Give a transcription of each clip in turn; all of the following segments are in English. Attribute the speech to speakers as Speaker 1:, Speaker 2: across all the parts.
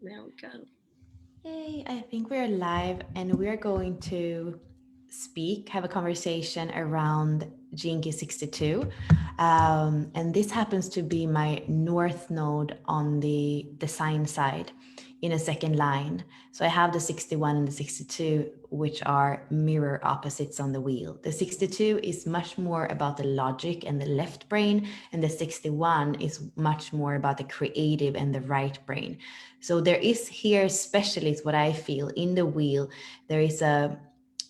Speaker 1: There we go.
Speaker 2: Yay, I think we're live and we're going to have a conversation around Gene 62. And this happens to be my north node on the design side in a second line. So I have the 61 and the 62, which are mirror opposites on the wheel. The 62 is much more about the logic and the left brain, and the 61 is much more about the creative and the right brain. So there is here, especially is what I feel in the wheel, there is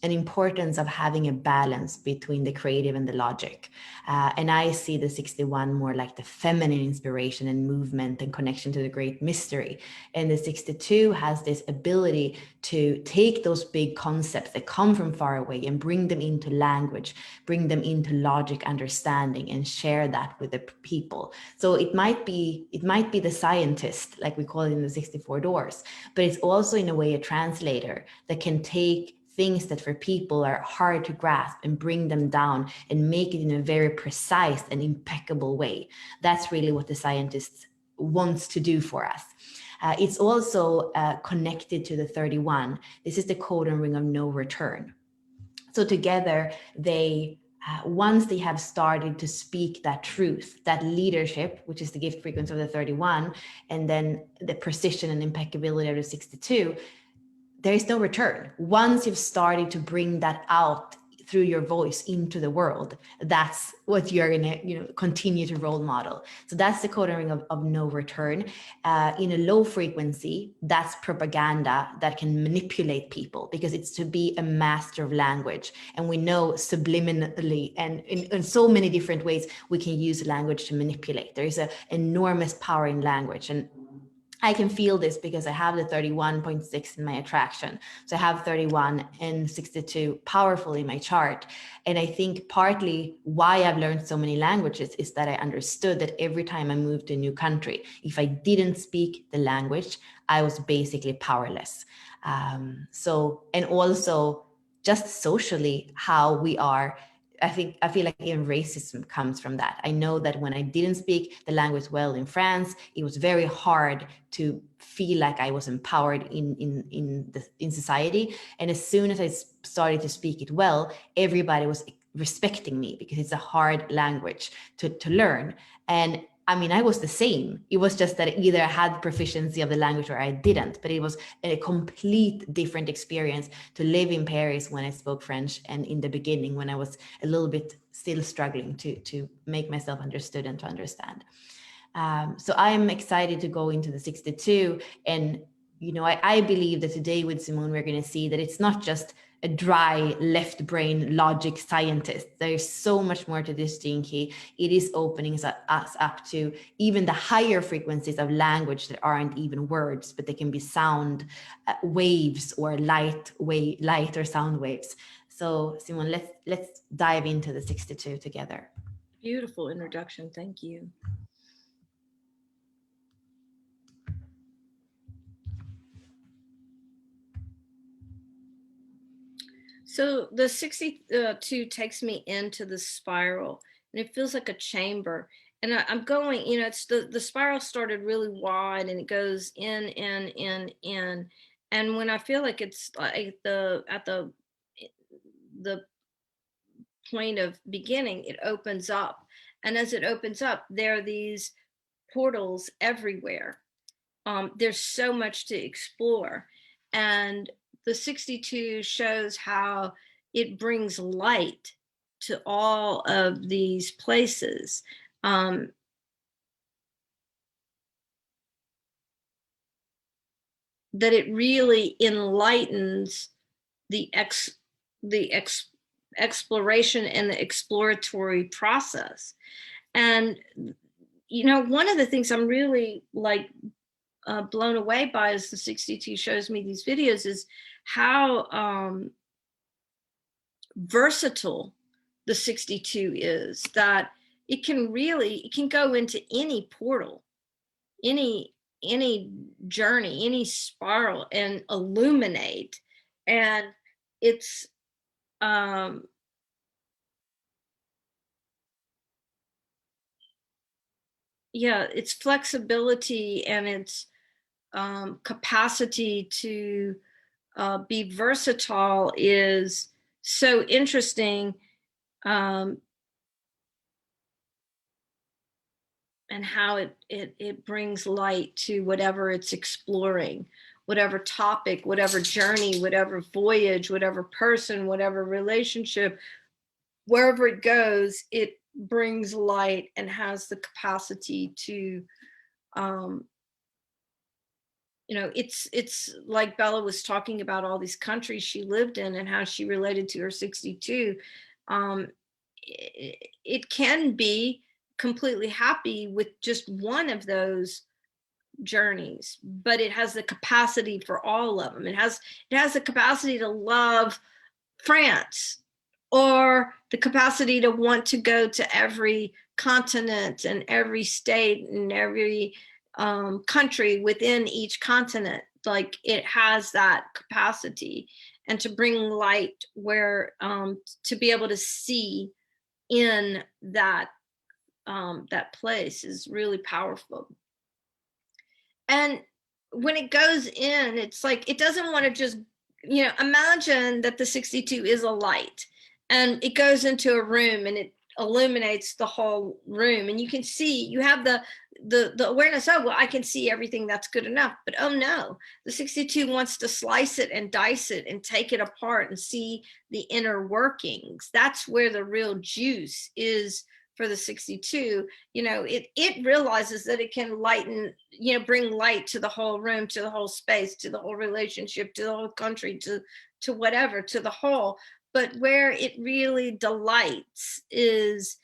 Speaker 2: an importance of having a balance between the creative and the logic. And I see the 61 more like the feminine inspiration and movement and connection to the great mystery. And the 62 has this ability to take those big concepts that come from far away and bring them into language, bring them into logic understanding, and share that with the people. So it might be the scientist, like we call it in the 64 doors, but it's also in a way a translator that can take things that for people are hard to grasp and bring them down and make it in a very precise and impeccable way. That's really what the scientist wants to do for us. It's also connected to the 31. This is the codon ring of no return. So together, they once they have started to speak that truth, that leadership, which is the gift frequency of the 31, and then the precision and impeccability of the 62, there is no return. Once you've started to bring that out through your voice into the world, that's what you're gonna, continue to role model. So that's the coding ring of no return. In a low frequency, that's propaganda that can manipulate people because it's to be a master of language. And we know subliminally and in so many different ways we can use language to manipulate. There is an enormous power in language. And I can feel this because I have the 31.6 in my attraction. So I have 31 and 62 powerful in my chart. And I think partly why I've learned so many languages is that I understood that every time I moved to a new country, if I didn't speak the language, I was basically powerless. And also just socially, how we are. I feel like even racism comes from that. I know that when I didn't speak the language well in France, it was very hard to feel like I was empowered in society. And as soon as I started to speak it well, everybody was respecting me because it's a hard language to learn. And I mean, I was the same. It was just that either I had proficiency of the language or I didn't, but it was a complete different experience to live in Paris when I spoke French and in the beginning when I was a little bit still struggling to make myself understood and to understand. So I'm excited to go into the 62. And, I believe that today with Simone, we're going to see that it's not just a dry left brain logic scientist. There's so much more to this gene key. It is opening us up to even the higher frequencies of language that aren't even words, but they can be sound waves or light or sound waves. So Simone, let's dive into the 62 together.
Speaker 1: Beautiful introduction. Thank you. So the 62 takes me into the spiral, and it feels like a chamber. And I'm going, it's the spiral started really wide and it goes in. And when I feel like it's like the point of beginning, it opens up. And as it opens up, there are these portals everywhere. There's so much to explore. And the 62 shows how it brings light to all of these places. Um, that it really enlightens the the ex, exploration and the exploratory process. And one of the things I'm really like blown away by as the 62 shows me these videos is how versatile the 62 is, that it can go into any portal, any any journey, any spiral, and illuminate. And it's um yeah, it's flexibility and it's capacity to be versatile is so interesting. Um, and how it brings light to whatever it's exploring, whatever topic, whatever journey, whatever voyage, whatever person, whatever relationship, wherever it goes, it brings light and has the capacity to um, it's like Bella was talking about all these countries she lived in and how she related to her 62. um, it can be completely happy with just one of those journeys, but it has the capacity for all of them. It has the capacity to love France, or the capacity to want to go to every continent and every state and every country within each continent. Like, it has that capacity, and to bring light where to be able to see in that place is really powerful. And when it goes in, it's like it doesn't want to just, imagine that the 62 is a light and it goes into a room and it illuminates the whole room, and you can see, you have the awareness, oh well, I can see everything, that's good enough. But oh no, the 62 wants to slice it and dice it and take it apart and see the inner workings. That's where the real juice is for the 62. It realizes that it can lighten, bring light to the whole room, to the whole space, to the whole relationship, to the whole country, to whatever, to the whole. But where it really delights is,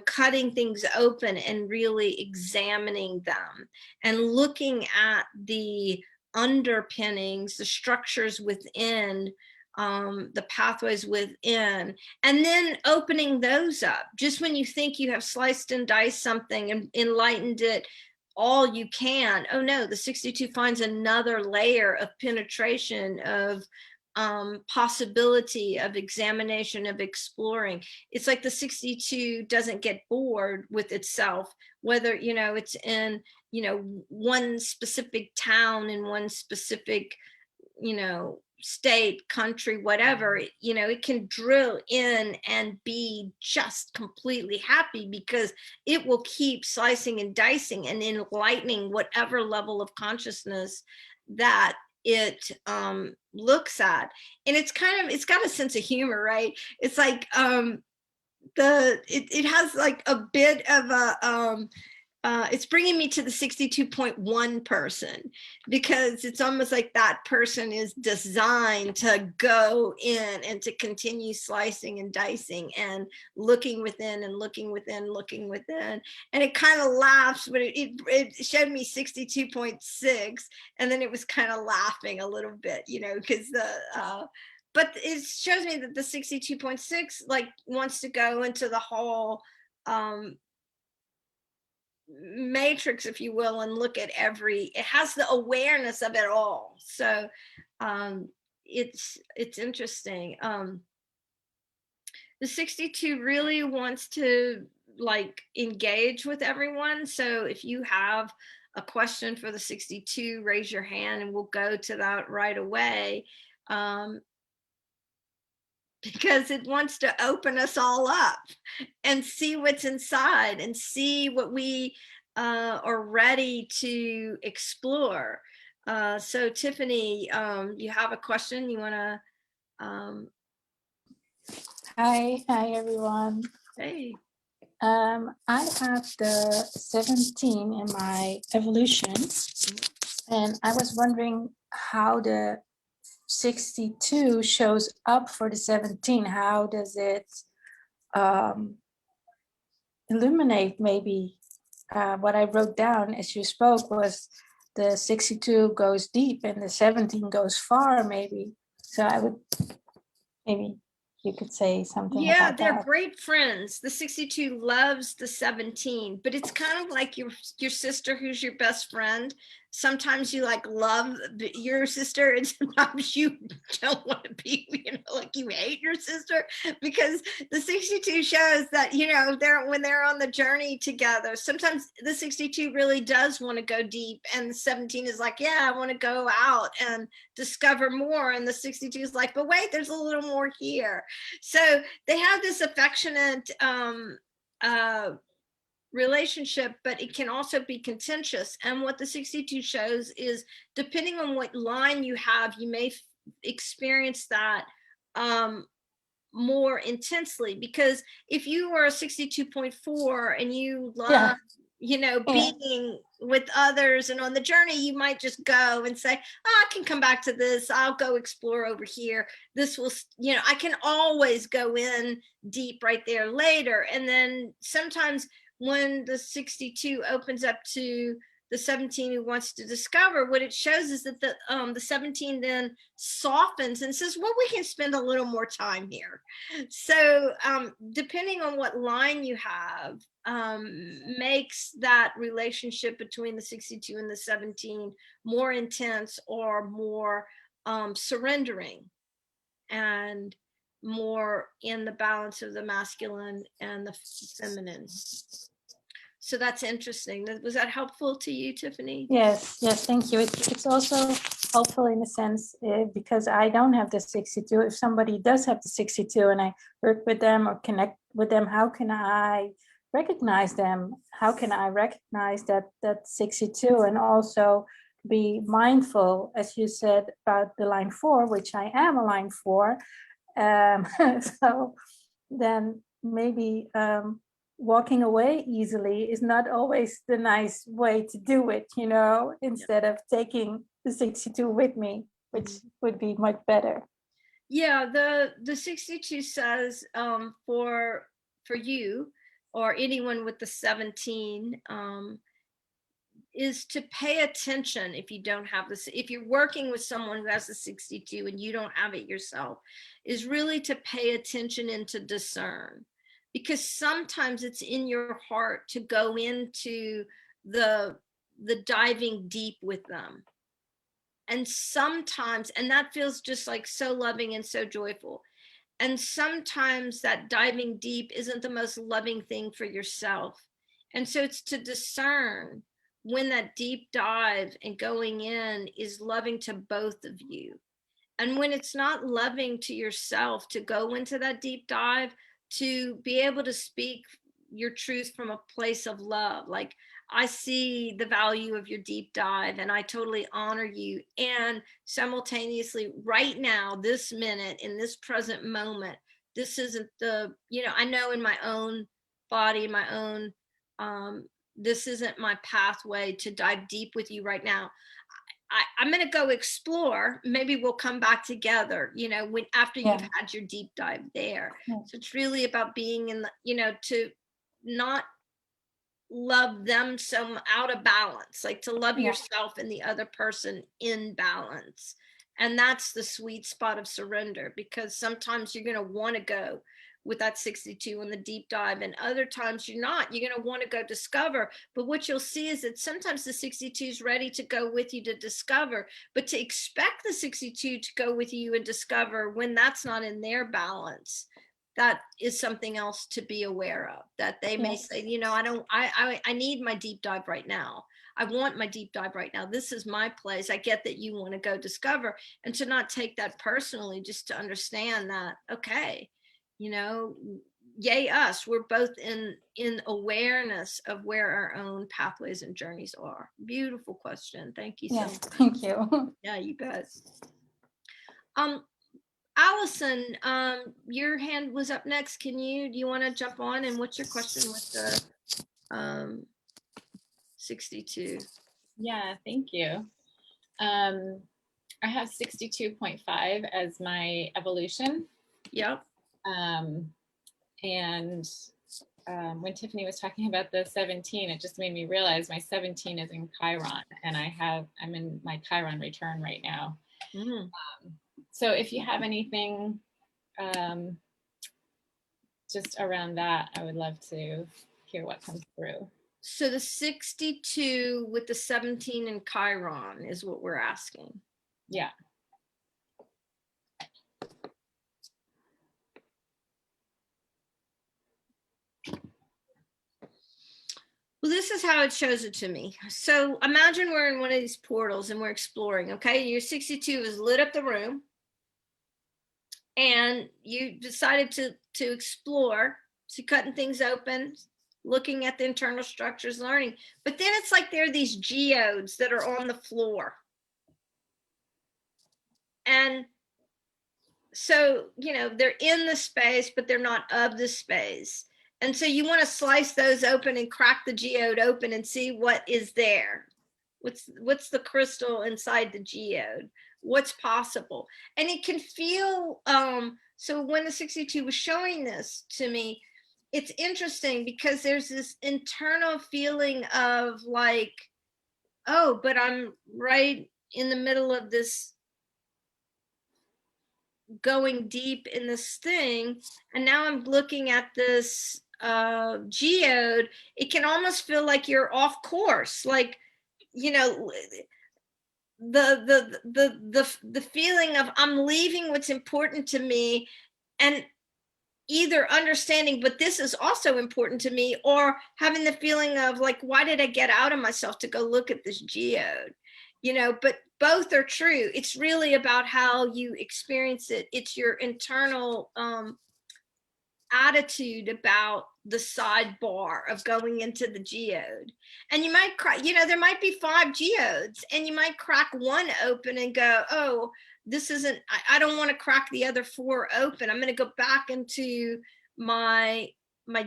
Speaker 1: cutting things open and really examining them and looking at the underpinnings, the structures within, the pathways within, and then opening those up. Just when you think you have sliced and diced something and enlightened it all you can, oh no, the 62 finds another layer of penetration, of possibility, of examination, of exploring. It's like the 62 doesn't get bored with itself, whether it's in one specific town, in one specific state, country, whatever. It can drill in and be just completely happy, because it will keep slicing and dicing and enlightening whatever level of consciousness that it looks at. And it's got a sense of humor, right? It's like it has like a bit of a it's bringing me to the 62.1 person, because it's almost like that person is designed to go in and to continue slicing and dicing and looking within and looking within, looking within. And it kind of laughs, but it showed me 62.6, and then it was kind of laughing a little bit, because but it shows me that the 62.6 like wants to go into the whole matrix, if you will, and look at it has the awareness of it all. So it's interesting. The 62 really wants to like engage with everyone. So if you have a question for the 62, raise your hand and we'll go to that right away. Because it wants to open us all up and see what's inside and see what we are ready to explore. So Tiffany, you have a question you want to?
Speaker 3: Hi everyone.
Speaker 1: Hey.
Speaker 3: I have the 17 in my evolution, and I was wondering how the 62 shows up for the 17. How does it illuminate? Maybe what I wrote down as you spoke was the 62 goes deep and the 17 goes far, maybe. So I would, maybe you could say something
Speaker 1: Yeah,
Speaker 3: about
Speaker 1: they're
Speaker 3: that.
Speaker 1: great friends. The 62 loves the 17, but it's kind of like your sister who's your best friend. sometimes you like love your sister and sometimes you don't want to be, like you hate your sister, because the 62 shows that, when they're on the journey together, sometimes the 62 really does want to go deep and the 17 is like, yeah, I want to go out and discover more. And the 62 is like, but wait, there's a little more here. So they have this affectionate, relationship, but it can also be contentious. And what the 62 shows is, depending on what line you have, you may experience that more intensely. Because if you are a 62.4 and you
Speaker 3: Yeah.
Speaker 1: love, being with others and on the journey, you might just go and say, oh, I can come back to this. I'll go explore over here. This will, I can always go in deep right there later. And then sometimes when the 62 opens up to the 17 who wants to discover, what it shows is that the 17 then softens and says, well, we can spend a little more time here. So depending on what line you have, makes that relationship between the 62 and the 17 more intense or more surrendering and more in the balance of the masculine and the feminine. So that's interesting. Was that helpful to you, Tiffany?
Speaker 3: Yes, thank you. It's also helpful in a sense because I don't have the 62. If somebody does have the 62 and I work with them or connect with them, how can I recognize them? How can I recognize that 62 and also be mindful, as you said, about the line 4, which I am a line 4. So then maybe walking away easily is not always the nice way to do it, instead of taking the 62 with me, which would be much better.
Speaker 1: Yeah, the 62 says for you or anyone with the 17 is to pay attention. If you don't have this, if you're working with someone who has a 62 and you don't have it yourself, is really to pay attention and to discern, because sometimes it's in your heart to go into the diving deep with them. And sometimes, and that feels just like so loving and so joyful. And sometimes that diving deep isn't the most loving thing for yourself. And so it's to discern when that deep dive and going in is loving to both of you. And when it's not loving to yourself to go into that deep dive, to be able to speak your truth from a place of love. Like, I see the value of your deep dive and I totally honor you. And simultaneously, right now, this minute, in this present moment, this isn't the, I know in my own body, my own, this isn't my pathway to dive deep with you right now. I'm going to go explore. Maybe we'll come back together, when after you've had your deep dive there. So it's really about being in the, to not love them so out of balance, like to love yourself and the other person in balance. And that's the sweet spot of surrender, because sometimes you're going to want to go with that 62 in the deep dive, and other times you're not. You're going to want to go discover. But what you'll see is that sometimes the 62 is ready to go with you to discover, but to expect the 62 to go with you and discover when that's not in their balance, that is something else to be aware of. That they may say, I need my deep dive right now. I want my deep dive right now. This is my place. I get that you want to go discover, and to not take that personally, just to understand that, okay, yay us, we're both in awareness of where our own pathways and journeys are. Beautiful question. Thank you so much.
Speaker 3: Thank you.
Speaker 1: Yeah, you bet. Allison, your hand was up next. Do you want to jump on? And what's your question with the 62?
Speaker 4: Yeah, thank you. I have 62.5 as my evolution.
Speaker 1: Yep.
Speaker 4: And when Tiffany was talking about the 17, it just made me realize my 17 is in Chiron, and I'm in my Chiron return right now.
Speaker 1: Mm.
Speaker 4: So if you have anything just around that, I would love to hear what comes through.
Speaker 1: So the 62 with the 17 in Chiron is what we're asking.
Speaker 4: Yeah.
Speaker 1: Well, this is how it shows it to me. So imagine we're in one of these portals and we're exploring, okay? Your 62 has lit up the room and you decided to explore. So you're cutting things open, looking at the internal structures, learning. But then it's like there are these geodes that are on the floor. And so, you know, they're in the space, but they're not of the space. And so you want to slice those open and crack the geode open and see what is there. What's the crystal inside the geode? What's possible? And it can feel, so when the 62 was showing this to me, it's interesting because there's this internal feeling of like, oh, but I'm right in the middle of this, going deep in this thing, and now I'm looking at this geode. It can almost feel like you're off course, like, you know, the feeling of I'm leaving what's important to me, and either understanding, but this is also important to me, or having the feeling of like, why did I get out of myself to go look at this geode? You know, but both are true. It's really about how you experience it. It's your internal attitude about the sidebar of going into the geode. And you might crack, you know, there might be 5 geodes and you might crack one open and go, oh, this isn't, I don't want to crack the other 4 open. I'm going to go back into my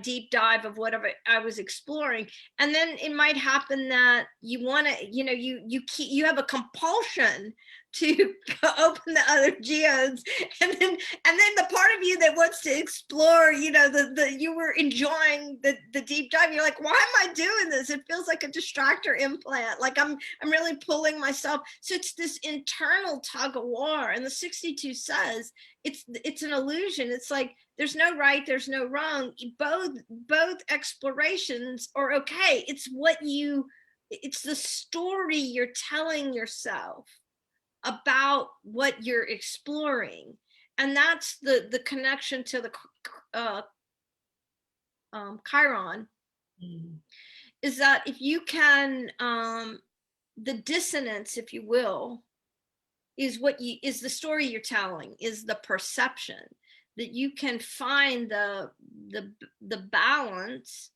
Speaker 1: deep dive of whatever I was exploring. And then it might happen that you want to, you know, you have a compulsion to open the other geodes, and then the part of you that wants to explore, you know, you were enjoying the deep dive, you're like, why am I doing this? It feels like a distractor implant, like I'm really pulling myself. So it's this internal tug of war, and the 62 says it's an illusion. It's like there's no right, there's no wrong. Both explorations are okay. It's the story you're telling yourself about what you're exploring. And that's the connection to the Chiron, is that if you can, the dissonance, if you will, is is the story you're telling, is the perception that you can find the balance.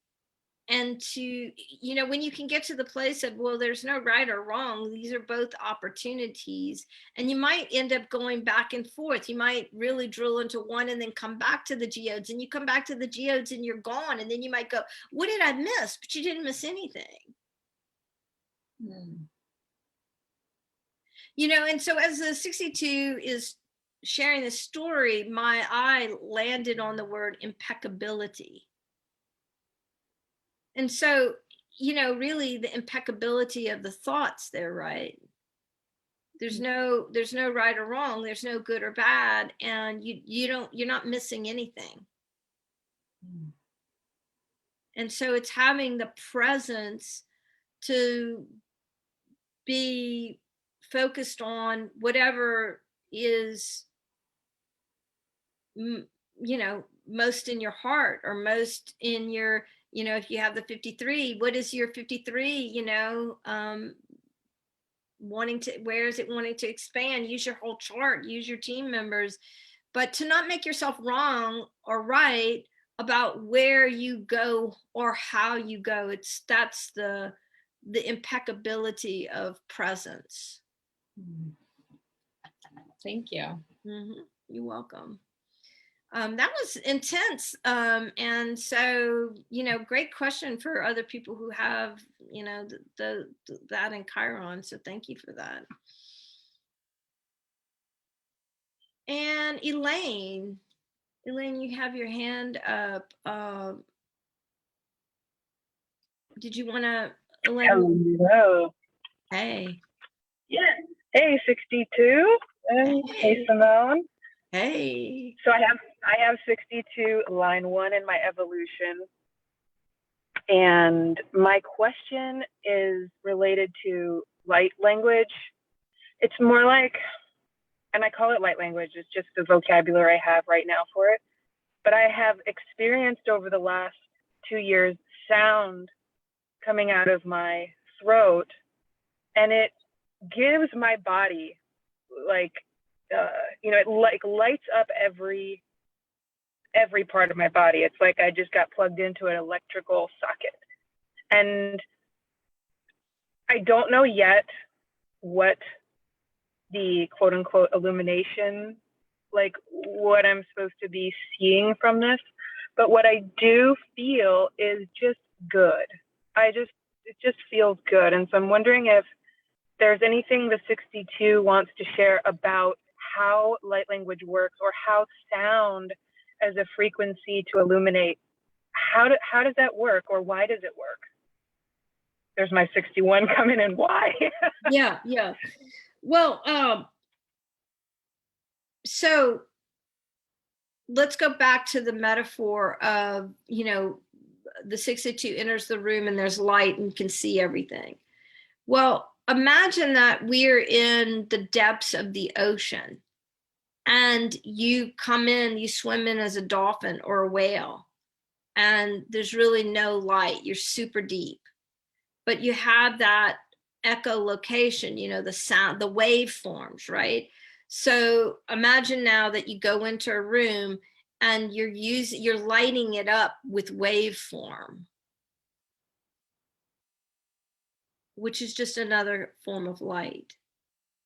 Speaker 1: And to, you know, when you can get to the place of, well, there's no right or wrong, these are both opportunities, and you might end up going back and forth. You might really drill into one and then come back to the geodes, and you come back to the geodes and you're gone, and then you might go, what did I miss? But you didn't miss anything. You know, and so as the 62 is sharing this story, my eye landed on the word impeccability. And so, you know, really the impeccability of the thoughts there, right? There's no right or wrong. There's no good or bad. And you're not missing anything. And so it's having the presence to be focused on whatever is, you know, most in your heart, or most in your, you know, if you have the 53, what is your 53, you know, where is it wanting to expand? Use your whole chart, use your team members, but to not make yourself wrong or right about where you go or how you go. That's the impeccability of presence.
Speaker 4: Thank you.
Speaker 1: Mm-hmm. You're welcome. That was intense. And so, you know, great question for other people who have, you know, that in Chiron. So thank you for that. And Elaine, you have your hand up. Did you want to, Elaine?
Speaker 5: Hello.
Speaker 1: Hey.
Speaker 5: Yes. Hey, 62. And hey, Simone.
Speaker 1: Hey.
Speaker 5: So I have 62 line 1 in my evolution. And my question is related to light language. It's more like, and I call it light language, it's just the vocabulary I have right now for it. But I have experienced over the last 2 years sound coming out of my throat, and it gives my body like, it like lights up every part of my body. It's like I just got plugged into an electrical socket. And I don't know yet what the quote unquote illumination, like what I'm supposed to be seeing from this. But what I do feel is just good. It just feels good. And so I'm wondering if there's anything the 62 wants to share about how light language works, or how sound as a frequency to illuminate, how does that work, or why does it work? There's my 61 coming in. Why?
Speaker 1: Yeah. Well, so let's go back to the metaphor of, the 62 enters the room and there's light and can see everything. Well, imagine that we're in the depths of the ocean and you come in, you swim in as a dolphin or a whale, and there's really no light. You're super deep, but you have that echolocation, the sound, the waveforms, right? So imagine now that you go into a room and you're lighting it up with waveform, which is just another form of light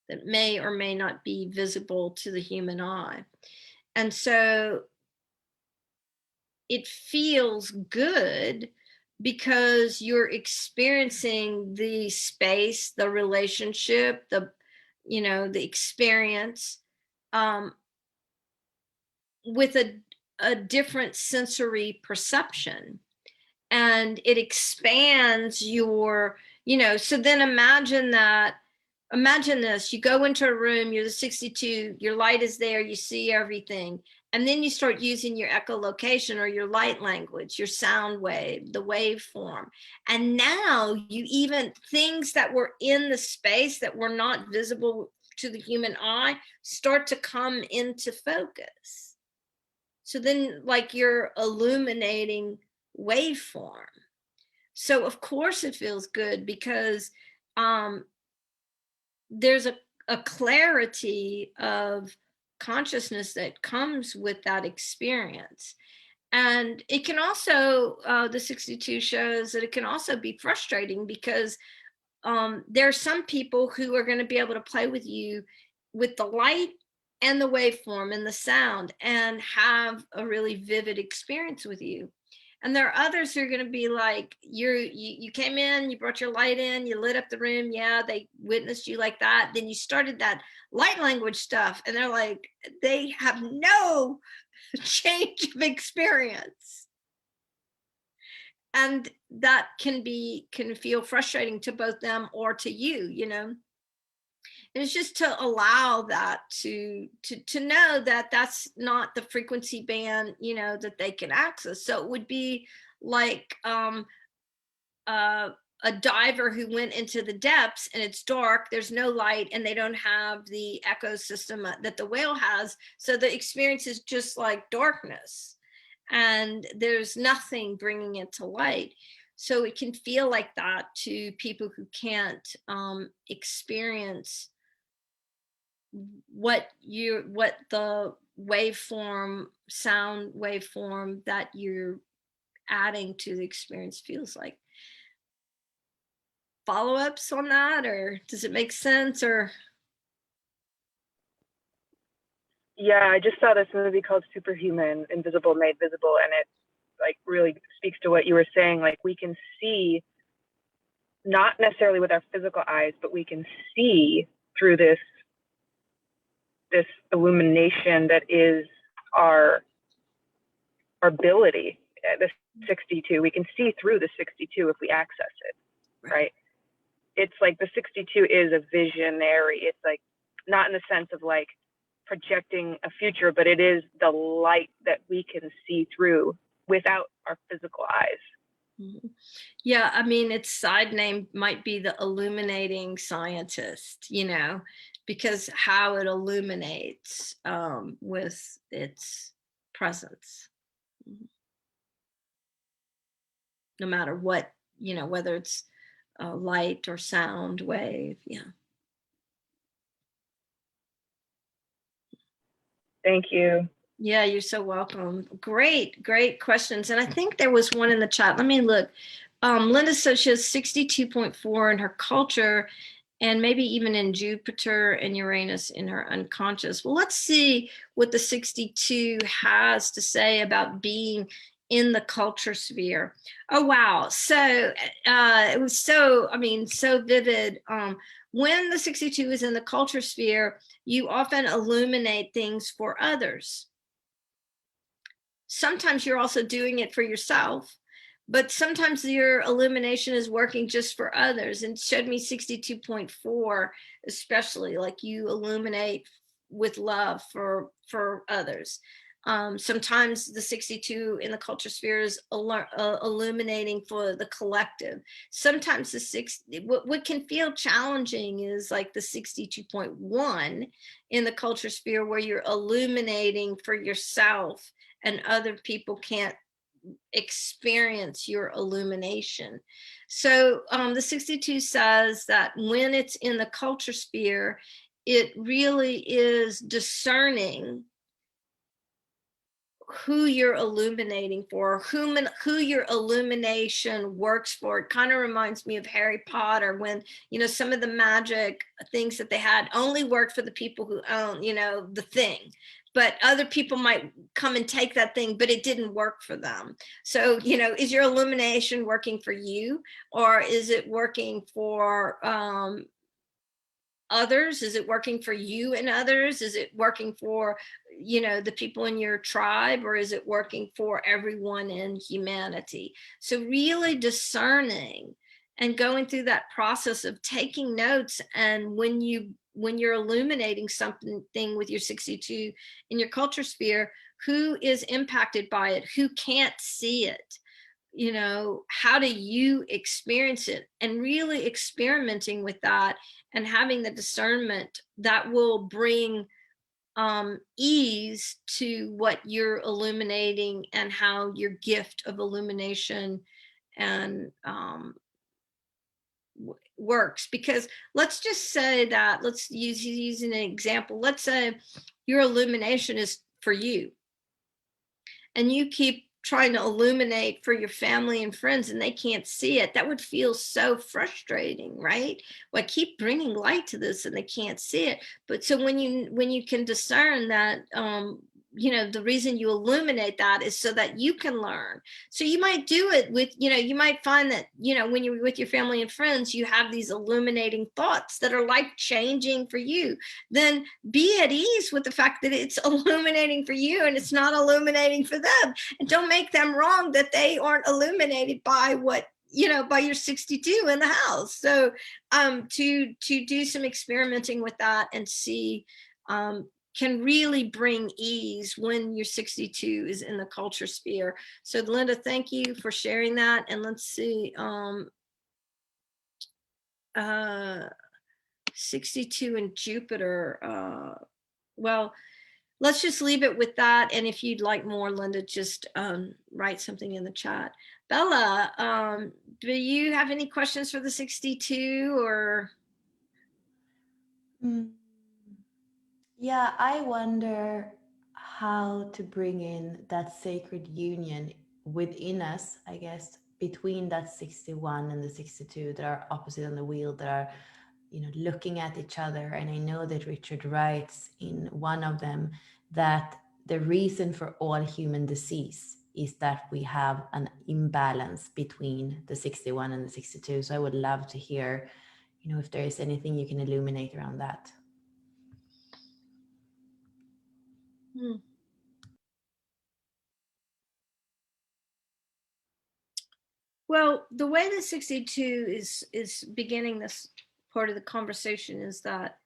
Speaker 1: that may or may not be visible to the human eye. And so it feels good because you're experiencing the space, the relationship, the experience, with a different sensory perception. And it expands your, so then imagine this, you go into a room, you're the 62, your light is there, you see everything. And then you start using your echolocation or your light language, your sound wave, the waveform. And now things that were in the space that were not visible to the human eye start to come into focus. So then like you're illuminating waveform. So of course it feels good because there's a clarity of consciousness that comes with that experience. And it can also, the 62 shows that it can also be frustrating because there are some people who are going to be able to play with you with the light and the waveform and the sound and have a really vivid experience with you. And there are others who are going to be like, you came in, you brought your light in, you lit up the room. Yeah, they witnessed you like that. Then you started that light language stuff. And they're like, they have no change of experience. And that can feel frustrating to both them or to you, And it's just to allow that to know that that's not the frequency band, that they can access. So it would be like a diver who went into the depths and it's dark, there's no light, and they don't have the ecosystem that the whale has. So the experience is just like darkness and there's nothing bringing it to light. So it can feel like that to people who can't experience what the sound waveform that you're adding to the experience feels like. Follow-ups on that, or does it make sense? Or
Speaker 5: Yeah, I just saw this movie called Superhuman, Invisible Made Visible, and it like really speaks to what you were saying. Like we can see, not necessarily with our physical eyes, but we can see through this illumination that is our ability. The 62, we can see through the 62 if we access it, right? It's like the 62 is a visionary. It's like not in the sense of like projecting a future, but it is the light that we can see through without our physical eyes.
Speaker 1: Mhm. Yeah, I mean, its side name might be the illuminating scientist, because how it illuminates with its presence, Mhm. No matter what, whether it's light or sound wave. Yeah.
Speaker 5: Thank you.
Speaker 1: Yeah, you're so welcome. Great, great questions. And I think there was one in the chat. Let me look. Linda says she has 62.4 in her culture, and maybe even in Jupiter and Uranus in her unconscious. Well, let's see what the 62 has to say about being in the culture sphere. Oh, wow. So it was so vivid. When the 62 is in the culture sphere, you often illuminate things for others. Sometimes you're also doing it for yourself, but sometimes your illumination is working just for others. And it showed me 62.4, especially like you illuminate with love for others. Sometimes the 62 in the culture sphere is illuminating for the collective. Sometimes what can feel challenging is like the 62.1 in the culture sphere, where you're illuminating for yourself and other people can't experience your illumination. So the 62 says that when it's in the culture sphere, it really is discerning who you're illuminating for, who your illumination works for. It kind of reminds me of Harry Potter, when some of the magic things that they had only worked for the people who own the thing, but other people might come and take that thing, but it didn't work for them. So is your illumination working for you, or is it working for others? Is it working for you and others? Is it working for the people in your tribe, or is it working for everyone in humanity? So really discerning and going through that process of taking notes. And when you're illuminating something with your 62 in your culture sphere, who is impacted by it, who can't see it, how do you experience it, and really experimenting with that and having the discernment that will bring ease to what you're illuminating, and how your gift of illumination and works. Because let's just say that, let's use an example. Let's say your illumination is for you, and you keep trying to illuminate for your family and friends, and they can't see it. That would feel so frustrating, right? Well, I keep bringing light to this and they can't see it. But so when you can discern that, the reason you illuminate that is so that you can learn. So you might do it with, you might find that, when you're with your family and friends, you have these illuminating thoughts that are life changing for you. Then be at ease with the fact that it's illuminating for you and it's not illuminating for them. And don't make them wrong that they aren't illuminated by by your 62 in the house. So to do some experimenting with that and see, can really bring ease when your 62 is in the culture sphere. So Linda, thank you for sharing that. And let's see, 62 in Jupiter. Well, let's just leave it with that. And if you'd like more, Linda, just write something in the chat. Bella, do you have any questions for the 62 or?
Speaker 2: Yeah, I wonder how to bring in that sacred union within us, I guess, between that 61 and the 62 that are opposite on the wheel, that are, looking at each other. And I know that Richard writes in one of them that the reason for all human disease is that we have an imbalance between the 61 and the 62. So I would love to hear, if there is anything you can illuminate around that.
Speaker 1: Well, the way the 62 is beginning this part of the conversation is that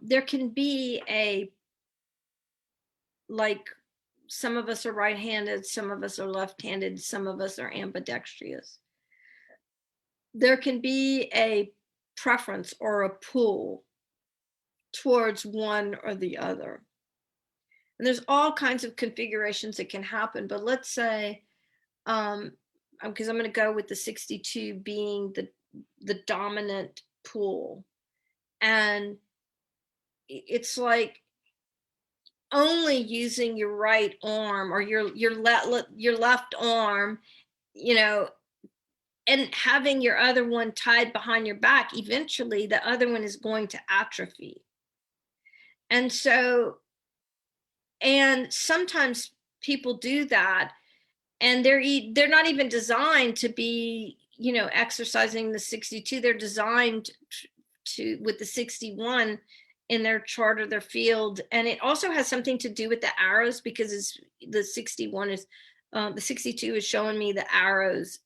Speaker 1: there can be a like some of us are right-handed, some of us are left-handed, some of us are ambidextrous. There can be a preference or a pull towards one or the other. And there's all kinds of configurations that can happen, but let's say, because I'm going to go with the 62 being the dominant pull. And it's like only using your right arm or your left arm, you know, and having your other one tied behind your back, eventually the other one is going to atrophy. And so, and sometimes people do that, and they're not even designed to be, you know, exercising the 62. They're designed to with the 61 in their chart or their field. And it also has something to do with the arrows, because it's the 61 is the 62 is showing me the arrows.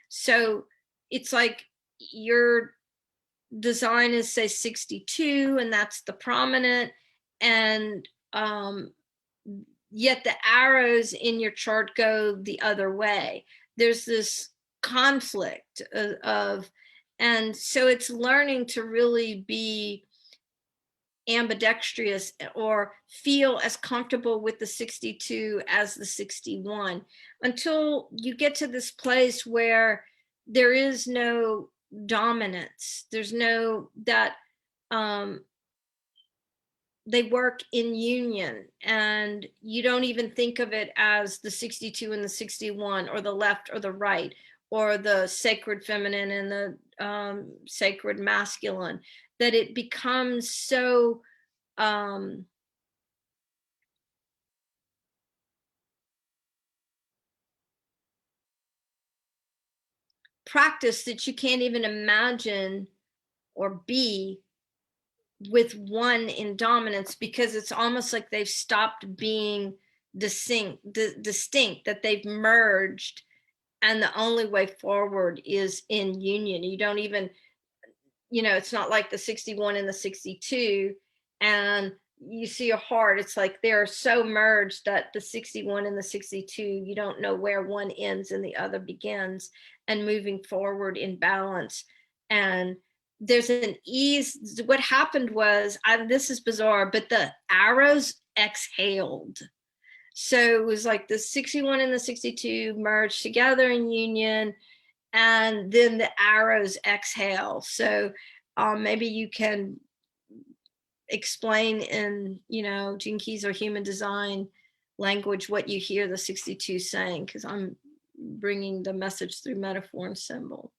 Speaker 1: So it's like your design is, say, 62, and that's the prominent, and yet the arrows in your chart go the other way. There's this conflict of, and so it's learning to really be ambidextrous or feel as comfortable with the 62 as the 61, until you get to this place where there is no dominance. There's no, that they work in union, and you don't even think of it as the 62 and the 61, or the left or the right, or the sacred feminine and the sacred masculine, that it becomes so practice that you can't even imagine or be with one in dominance, because it's almost like they've stopped being distinct, that they've merged, and the only way forward is in union. You don't even, you know, it's not like the 61 and the 62 and you see a heart. It's like they're so merged that the 61 and the 62, you don't know where one ends and the other begins, and moving forward in balance. And there's an ease. What happened was, this is bizarre, but the arrows exhaled. So it was like the 61 and the 62 merged together in union, and then the arrows exhale. So maybe you can explain in, you know, Gene Keys or human design language what you hear the 62 saying, because I'm bringing the message through metaphor and symbol.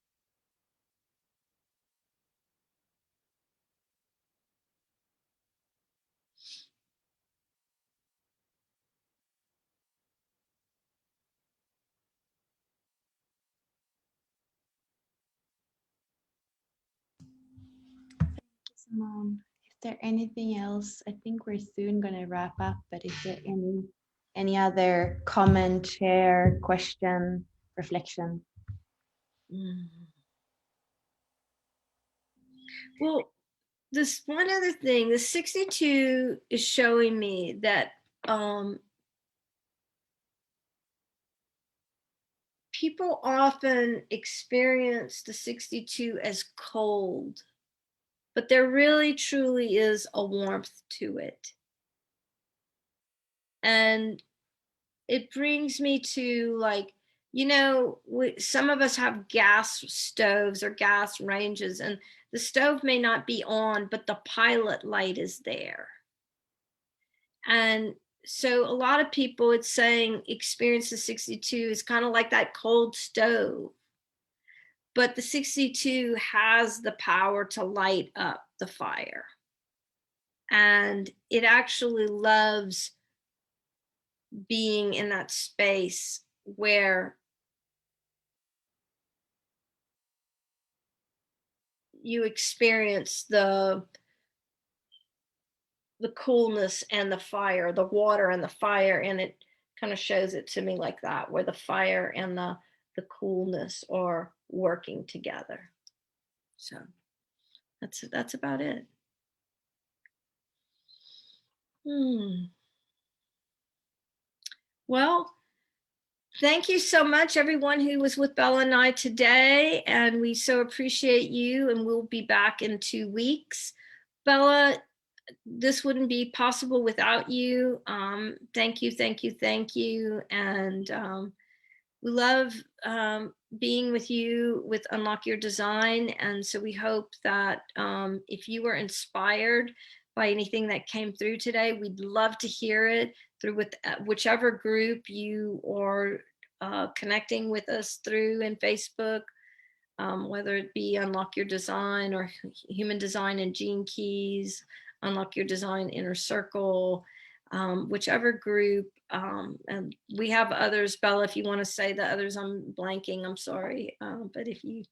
Speaker 2: Simone, is there anything else? I think we're soon going to wrap up, but is there any other comment, share, question, reflection?
Speaker 1: Well, this one other thing, the 62 is showing me that people often experience the 62 as cold, but there really truly is a warmth to it. And it brings me to, like, you know, some of us have gas stoves or gas ranges, and the stove may not be on, but the pilot light is there. And so a lot of people, it's saying, experience the 62 is kind of like that cold stove. But the 62 has the power to light up the fire. And it actually loves being in that space where you experience the coolness and the fire, the water and the fire. And it kind of shows it to me like that, where the fire and the coolness are working together. So that's about it. Well, thank you so much, everyone who was with Bella and I today, and we so appreciate you, and we'll be back in 2 weeks. Bella, this wouldn't be possible without you. Thank you, thank you, thank you. And we love being with you with Unlock Your Design. And so we hope that if you were inspired by anything that came through today, we'd love to hear it through with whichever group you are connecting with us through in Facebook, whether it be Unlock Your Design or Human Design and Gene Keys, Unlock Your Design Inner Circle, whichever group. And we have others. Bella, if you want to say the others, I'm blanking, I'm sorry. But if you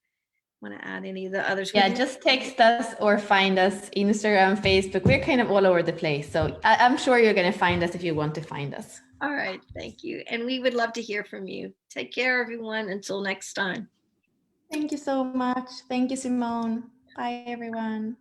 Speaker 1: want to add any of the others.
Speaker 2: Yeah, just text us or find us, Instagram, Facebook. We're kind of all over the place. So I'm sure you're going to find us if you want to find us.
Speaker 1: All right, thank you. And we would love to hear from you. Take care, everyone. Until next time.
Speaker 2: Thank you so much. Thank you, Simone. Bye, everyone.